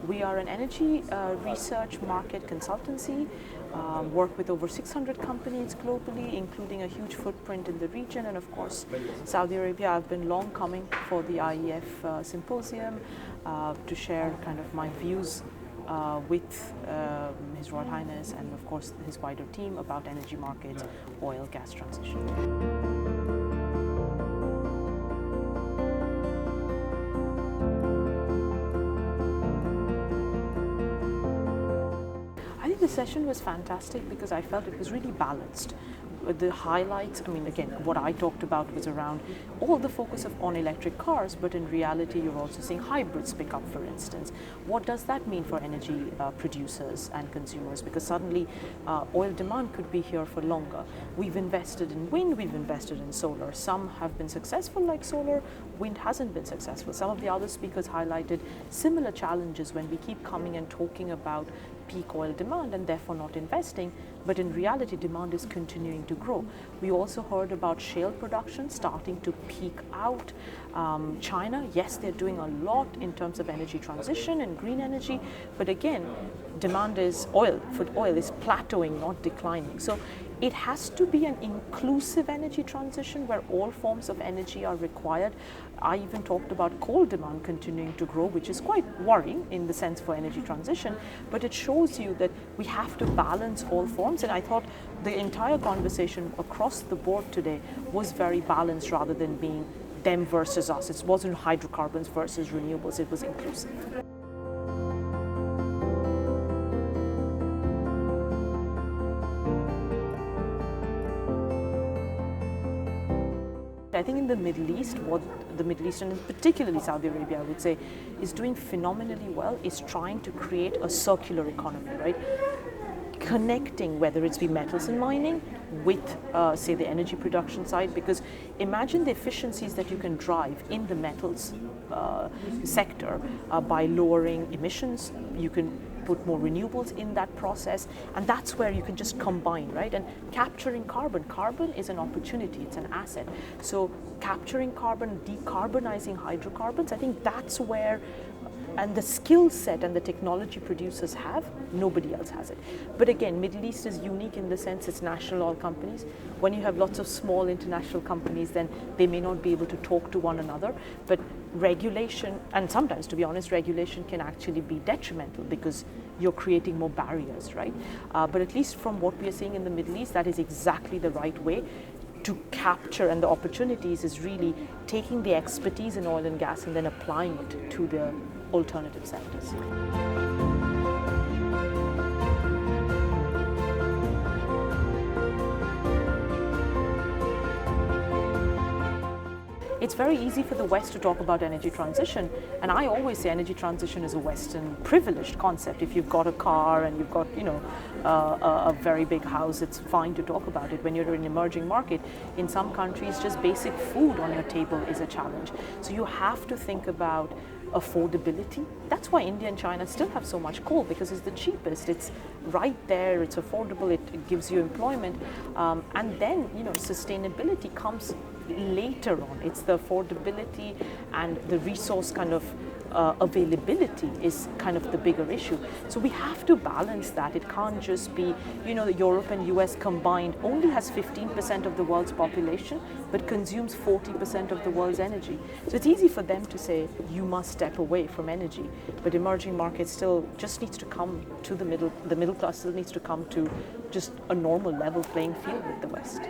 We are an energy research market consultancy, work with over 600 companies globally, including a huge footprint in the region, and of course Saudi Arabia. I've been long coming for the IEF Symposium to share kind of my views with His Royal Highness and of course his wider team about energy markets, oil, gas transition. The session was fantastic because I felt it was really balanced. The highlights, I mean, again, what I talked about was around all the focus on electric cars, but in reality, you're also seeing hybrids pick up, for instance. What does that mean for energy producers and consumers? Because suddenly oil demand could be here for longer. We've invested in wind, we've invested in solar. Some have been successful like solar, wind hasn't been successful. Some of the other speakers highlighted similar challenges when we keep coming and talking about peak oil demand and therefore not investing, but in reality demand is continuing to grow. We also heard about shale production starting to peak out. China, yes, they're doing a lot in terms of energy transition and green energy, but again, demand is oil is plateauing, not declining. So it has to be an inclusive energy transition where all forms of energy are required. I even talked about coal demand continuing to grow, which is quite worrying in the sense for energy transition, but it shows you that we have to balance all forms. And I thought the entire conversation across the board today was very balanced rather than being them versus us. It wasn't hydrocarbons versus renewables, it was inclusive. I think in the Middle East, what the Middle East and particularly Saudi Arabia, I would say, is doing phenomenally well is trying to create a circular economy, right? Connecting, whether it's be metals and mining with, say, the energy production side, because imagine the efficiencies that you can drive in the metals sector by lowering emissions. You can put more renewables in that process, and that's where you can just combine, right? And capturing carbon is an opportunity, it's an asset. So capturing carbon, decarbonizing hydrocarbons, I think that's where, and the skill set and the technology producers have, nobody else has it. But again, Middle East is unique in the sense it's national oil companies. When you have lots of small international companies, then they may not be able to talk to one another, but regulation, and sometimes, to be honest, regulation can actually be detrimental because you're creating more barriers, right? But at least from what we are seeing in the Middle East, that is exactly the right way to capture, and the opportunities is really taking the expertise in oil and gas and then applying it to the alternative sectors. It's very easy for the West to talk about energy transition, and I always say energy transition is a Western privileged concept. If you've got a car and you've got, a very big house, it's fine to talk about it. When you're in an emerging market, in some countries, just basic food on your table is a challenge. So you have to think about affordability. That's why India and China still have so much coal, because it's the cheapest. It's right there, it's affordable, it gives you employment, and then sustainability comes later on. It's the affordability and the resource kind of availability is kind of the bigger issue. So we have to balance that. It can't just be, Europe and US combined only has 15% of the world's population, but consumes 40% of the world's energy. So it's easy for them to say, you must step away from energy, but emerging markets still just needs to come to the middle class still needs to come to just a normal level playing field with the West.